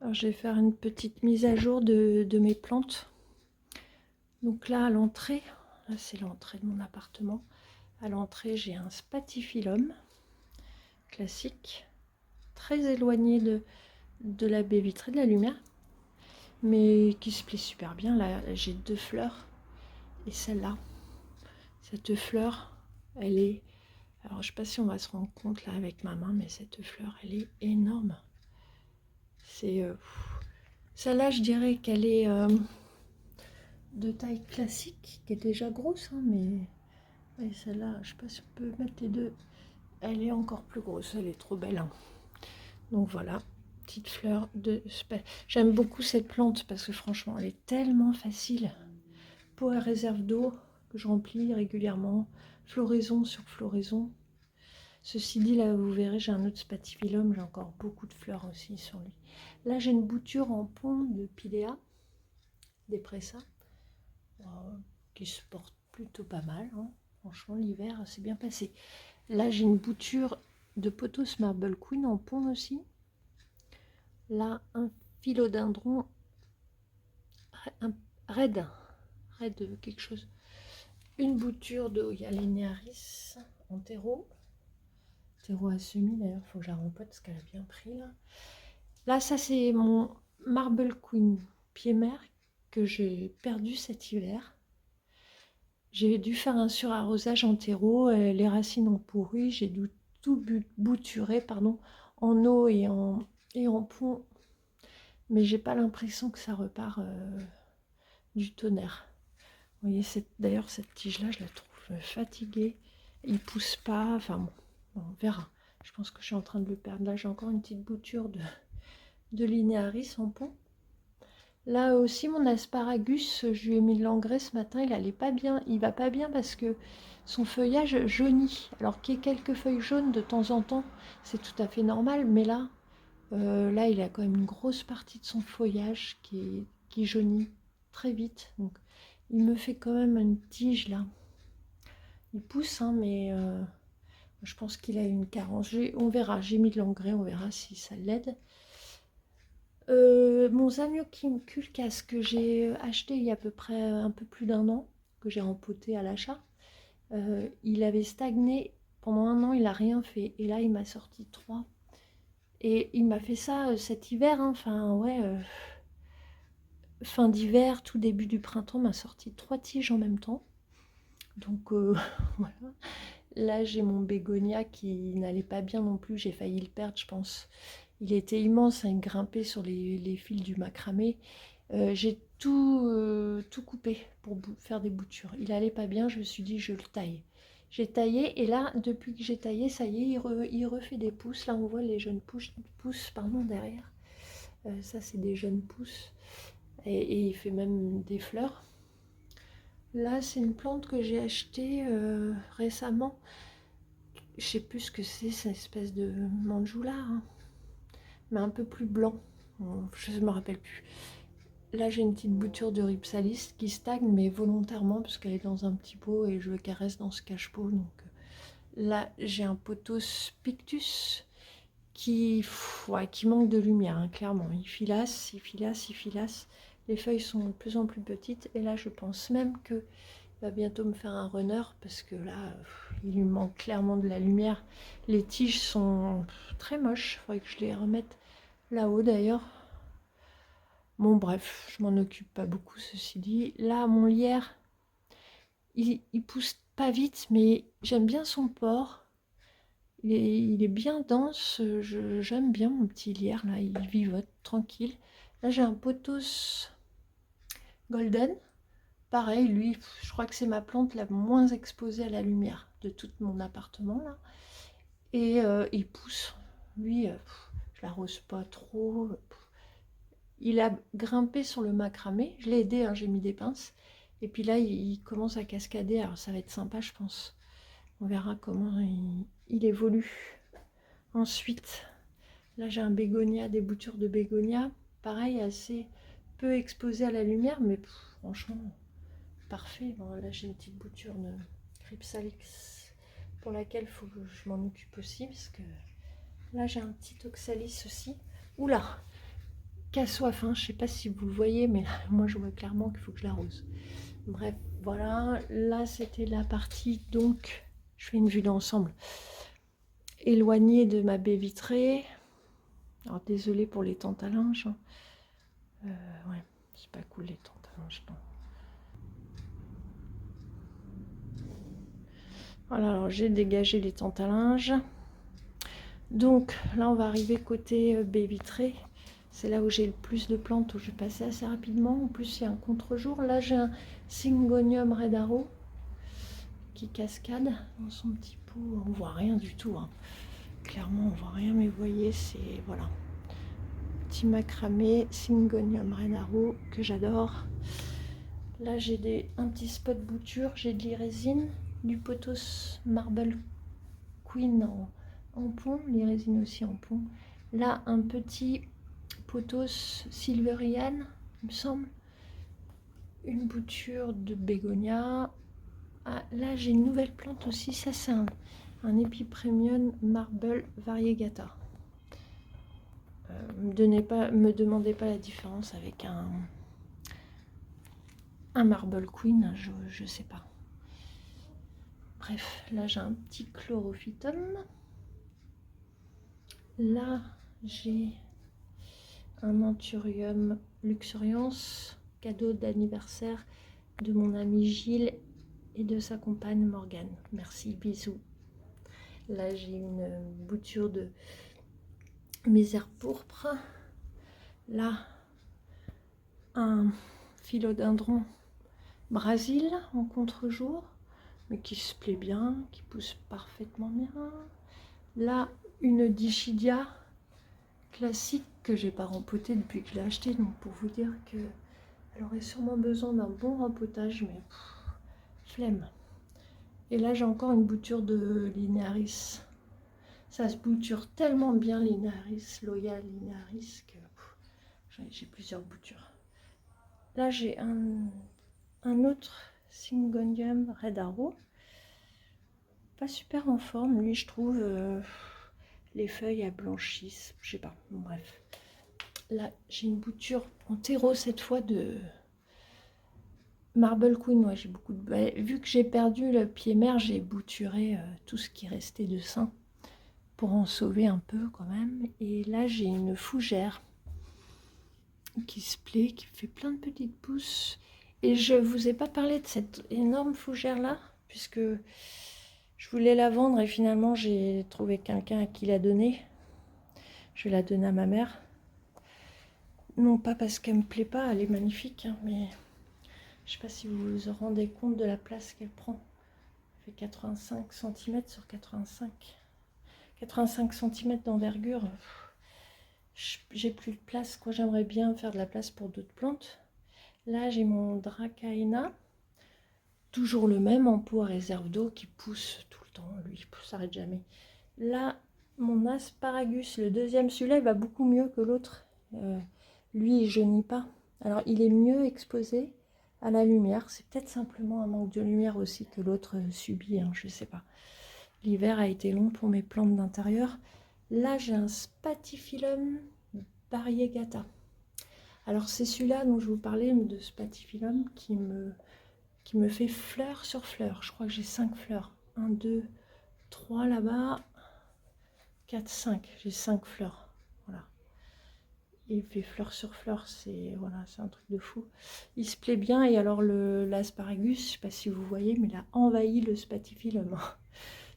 Alors, je vais faire une petite mise à jour de mes plantes. Donc là, à l'entrée, là c'est l'entrée de mon appartement. À l'entrée, j'ai un spathiphyllum classique, très éloigné de la baie vitrée, de la lumière, mais qui se plie super bien. Là, j'ai 2 fleurs. Et celle-là, cette fleur, elle est... Alors, je sais pas si on va se rendre compte là avec ma main, mais cette fleur, elle est énorme. C'est... Celle-là, je dirais qu'elle est de taille classique, qui est déjà grosse, hein, mais... Et celle-là, je sais pas si on peut mettre les deux. Elle est encore plus grosse, elle est trop belle, hein. Donc voilà, petite fleur de... J'aime beaucoup cette plante parce que franchement, elle est tellement facile. Pour la réserve d'eau que je remplis régulièrement, floraison sur floraison. Ceci dit, là, vous verrez, j'ai un autre spathiphyllum, j'ai encore beaucoup de fleurs aussi sur lui. Là, j'ai une bouture en pont de Pilea, des Pressa, qui se porte plutôt pas mal, hein. Franchement, l'hiver, c'est bien passé. Là, j'ai une bouture de Pothos Marble Queen en pont aussi. Là, un philodendron un raide quelque chose. Une bouture de Yalenaris en terreau. Terreau à semis, d'ailleurs, il faut que je la rempote parce qu'elle a bien pris là. Là, ça c'est mon Marble Queen pied-mer que j'ai perdu cet hiver. J'ai dû faire un surarrosage en terreau, les racines ont pourri, j'ai dû tout bouturer en eau et en pont. Mais j'ai pas l'impression que ça repart du tonnerre. Vous voyez, d'ailleurs cette tige-là, je la trouve fatiguée. Il pousse pas, enfin bon, on verra. Je pense que je suis en train de le perdre. Là, j'ai encore une petite bouture de Linearis en pont. Là aussi, mon asparagus, je lui ai mis de l'engrais ce matin, il allait pas bien. Il va pas bien parce que son feuillage jaunit. Alors qu'il y ait quelques feuilles jaunes de temps en temps, c'est tout à fait normal. Mais là, il a quand même une grosse partie de son feuillage qui jaunit très vite. Donc, il me fait quand même une tige là. Il pousse, hein, mais je pense qu'il a une carence. On verra, j'ai mis de l'engrais, on verra si ça l'aide. Mon Zamioculcas Culcas que j'ai acheté il y a à peu près un peu plus d'1 an, que j'ai rempoté à l'achat, il avait stagné pendant 1 an, il n'a rien fait. Et là, il m'a sorti 3. Et il m'a fait ça cet hiver, hein, enfin, ouais, fin d'hiver, tout début du printemps, m'a sorti 3 tiges en même temps. Donc, voilà. Là, j'ai mon bégonia qui n'allait pas bien non plus, j'ai failli le perdre, je pense. Il était immense, hein, il grimpait sur les fils du macramé. J'ai tout coupé pour faire des boutures. Il allait pas bien, je me suis dit je le taille. J'ai taillé et là, depuis que j'ai taillé, ça y est, il refait des pousses. Là, on voit les jeunes pousses derrière. Ça, c'est des jeunes pousses. Et il fait même des fleurs. Là, c'est une plante que j'ai achetée récemment. Je sais plus ce que c'est cette espèce de manjoula, hein, mais un peu plus blanc. Je ne me rappelle plus. Là, j'ai une petite bouture de Rhipsalis qui stagne, mais volontairement, parce qu'elle est dans un petit pot et je le caresse dans ce cache-pot. Donc là, j'ai un Pothos Pictus qui manque de lumière, hein, clairement. Il filasse, il filasse, il filasse. Les feuilles sont de plus en plus petites. Et là, je pense même qu'il va bientôt me faire un runner, parce que là, il lui manque clairement de la lumière. Les tiges sont très moches. Il faudrait que je les remette là-haut, d'ailleurs. Bon, bref, je m'en occupe pas beaucoup, ceci dit. Là, mon lierre, il pousse pas vite, mais j'aime bien son port. Il est bien dense, j'aime bien mon petit lierre, là, il vivote, tranquille. Là, j'ai un Pothos Golden. Pareil, lui, je crois que c'est ma plante la moins exposée à la lumière de tout mon appartement, là. Et il pousse. Lui, je l'arrose pas trop. Il a grimpé sur le macramé. Je l'ai aidé, hein, j'ai mis des pinces. Et puis là, il commence à cascader. Alors ça va être sympa, je pense. On verra comment il évolue. Ensuite, là, j'ai un bégonia, des boutures de bégonia. Pareil, assez peu exposé à la lumière, mais franchement, parfait. Bon, là, j'ai une petite bouture de Crypsalix pour laquelle il faut que je m'en occupe aussi. Parce que là, j'ai un petit oxalis aussi. Oula! qu'à soif, hein. Je sais pas si vous le voyez, mais moi je vois clairement qu'il faut que je l'arrose. Bref, voilà, là c'était la partie, donc je fais une vue d'ensemble éloignée de ma baie vitrée. Alors désolée pour les tentes à linge, hein. Ouais, c'est pas cool les tentes à linge, non. Voilà, alors j'ai dégagé les tentes à linge. Donc là on va arriver côté baie vitrée. C'est là où j'ai le plus de plantes, où je vais passer assez rapidement. En plus il y a un contre-jour. Là j'ai un Syngonium Red Arrow qui cascade dans son petit pot. On voit rien du tout, hein. Clairement on voit rien, mais vous voyez, c'est voilà, petit macramé Syngonium Red Arrow que j'adore. Là j'ai un petit spot bouture, j'ai de l'irésine, du pothos Marble Queen en pont, l'irésine aussi en pont. Là un petit pothos Silverian, il me semble, une bouture de bégonia. Ah, là j'ai une nouvelle plante aussi, ça c'est un Epipremium Marble Variegata. Me demandez pas la différence avec un Marble Queen, je sais pas. Bref, là j'ai un petit Chlorophytum. Là j'ai un Anthurium luxurians, cadeau d'anniversaire de mon ami Gilles et de sa compagne Morgane. Merci, bisous. Là j'ai une bouture de misère pourpre. Là un philodendron Brésil en contre-jour, mais qui se plaît bien, qui pousse parfaitement bien. Là une Dichidia classique que j'ai pas rempotée depuis que je l'ai acheté, donc pour vous dire que elle aurait sûrement besoin d'un bon rempotage, mais flemme. Et là j'ai encore une bouture de Linearis. Ça se bouture tellement bien Linearis, Loyal Linearis, que j'ai plusieurs boutures. Là j'ai un autre Syngonium Red Arrow, pas super en forme lui je trouve. Les feuilles elles blanchissent, je sais pas, bon, bref. Là j'ai une bouture en terreau cette fois de Marble Queen. Ouais, j'ai beaucoup de... Bah, vu que j'ai perdu le pied mère, j'ai bouturé tout ce qui restait de sain pour en sauver un peu quand même. Et là j'ai une fougère qui se plaît, qui fait plein de petites pousses. Et je vous ai pas parlé de cette énorme fougère là, puisque je voulais la vendre et finalement j'ai trouvé quelqu'un à qui la donner. Je vais la donner à ma mère. Non pas parce qu'elle me plaît pas, elle est magnifique, hein, mais je sais pas si vous vous rendez compte de la place qu'elle prend. Elle fait 85 cm sur 85. 85 cm d'envergure. J'ai plus de place, quoi. J'aimerais bien faire de la place pour d'autres plantes. Là j'ai mon Dracaena, toujours le même en pot à réserve d'eau qui pousse tout le temps, lui il s'arrête jamais. Là mon Asparagus, le deuxième, celui-là il va beaucoup mieux que l'autre. Lui il jaunit pas, alors il est mieux exposé à la lumière. C'est peut-être simplement un manque de lumière aussi que l'autre subit, hein, je sais pas. L'hiver a été long pour mes plantes d'intérieur. Là j'ai un Spathiphyllum variegata. Alors c'est celui-là dont je vous parlais, de Spathiphyllum, qui me fait fleur sur fleur. Je crois que j'ai 5 fleurs. 1, 2, 3 là-bas. 4, 5. J'ai 5 fleurs. Voilà. Il fait fleur sur fleur. C'est voilà, c'est un truc de fou. Il se plaît bien. Et alors l'asparagus, je ne sais pas si vous voyez, mais il a envahi le Spathiphyllum.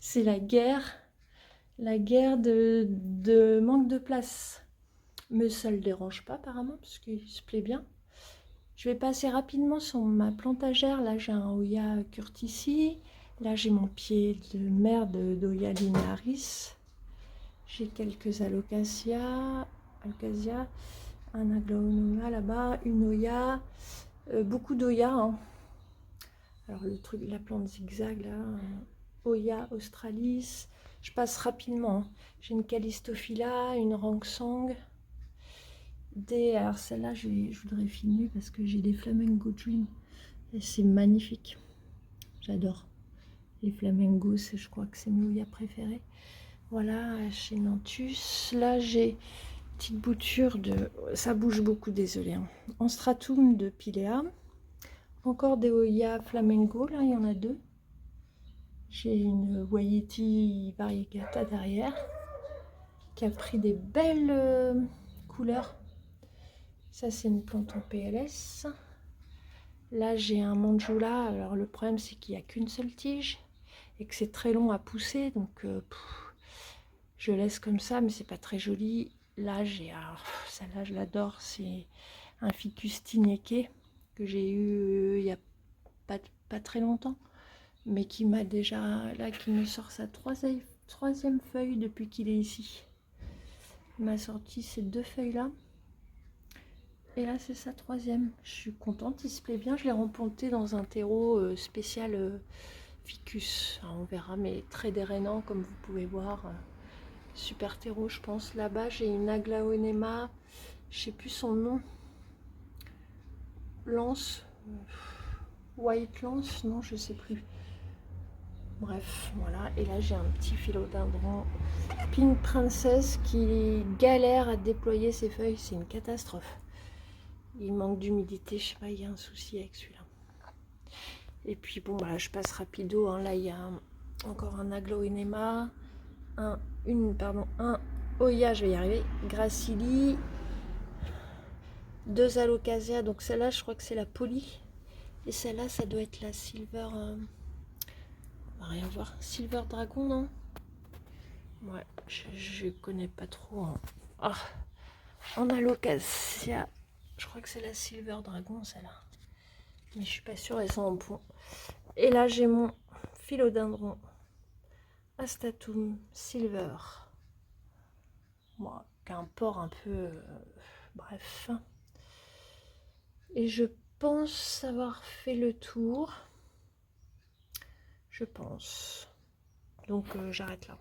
C'est la guerre de manque de place. Mais ça ne le dérange pas apparemment, parce qu'il se plaît bien. Je vais passer rapidement sur ma plantagère. Là j'ai un Oya curtisi. Là j'ai mon pied de mer d'Oya linearis. J'ai quelques alocasia, un aglaonema là-bas, une Oya, beaucoup d'Oya, hein. Alors le truc, la plante zigzag là, Oya australis. Je passe rapidement, hein. J'ai une Callistophila, une Rangsang. Alors celle-là je voudrais filmer parce que j'ai des Flamengo Dream et c'est magnifique, j'adore les Flamengos, je crois que c'est mes Oya préférés. Voilà, chez Nantus, là j'ai petite bouture de... Ça bouge beaucoup, désolé. Hein. Anstratum de Pilea. Encore des Oya Flamengo, là, il y en a 2. J'ai une Waiiti variegata derrière, qui a pris des belles couleurs. Ça, c'est une plante en PLS. Là, j'ai un Manjula. Alors, le problème, c'est qu'il n'y a qu'une seule tige et que c'est très long à pousser. Donc, je laisse comme ça, mais c'est pas très joli. Là, j'ai... Celle-là, je l'adore. C'est un Ficus tineke que j'ai eu il n'y a pas très longtemps, mais qui m'a déjà... Là, qui me sort sa troisième feuille depuis qu'il est ici. Il m'a sorti ces 2 feuilles-là. Et là, c'est sa 3e. Je suis contente, il se plaît bien. Je l'ai remponté dans un terreau spécial Ficus. Alors, on verra, mais très dérainant, comme vous pouvez voir. Super terreau, je pense. Là-bas, j'ai une Aglaonema. Je sais plus son nom. Lance. White Lance, non, je sais plus. Bref, voilà. Et là, j'ai un petit philodendron Pink Princess qui galère à déployer ses feuilles. C'est une catastrophe. Il manque d'humidité, je sais pas, il y a un souci avec celui-là. Et puis bon, bah, je passe rapido. Hein. Là, il y a encore un Aglaonema, un Oya, je vais y arriver, Gracili, 2 Alocasia. Donc celle-là, je crois que c'est la Poly. Et celle-là, ça doit être la Silver... on va rien voir. Silver Dragon, non? Ouais, je connais pas trop. Hein. En Alocasia, je crois que c'est la Silver Dragon, celle-là. Mais je suis pas sûre, elles sont en point. Et là, j'ai mon philodendron Astatum Silver. Bon, qu'un port un peu... bref. Et je pense avoir fait le tour. Je pense. Donc, j'arrête là.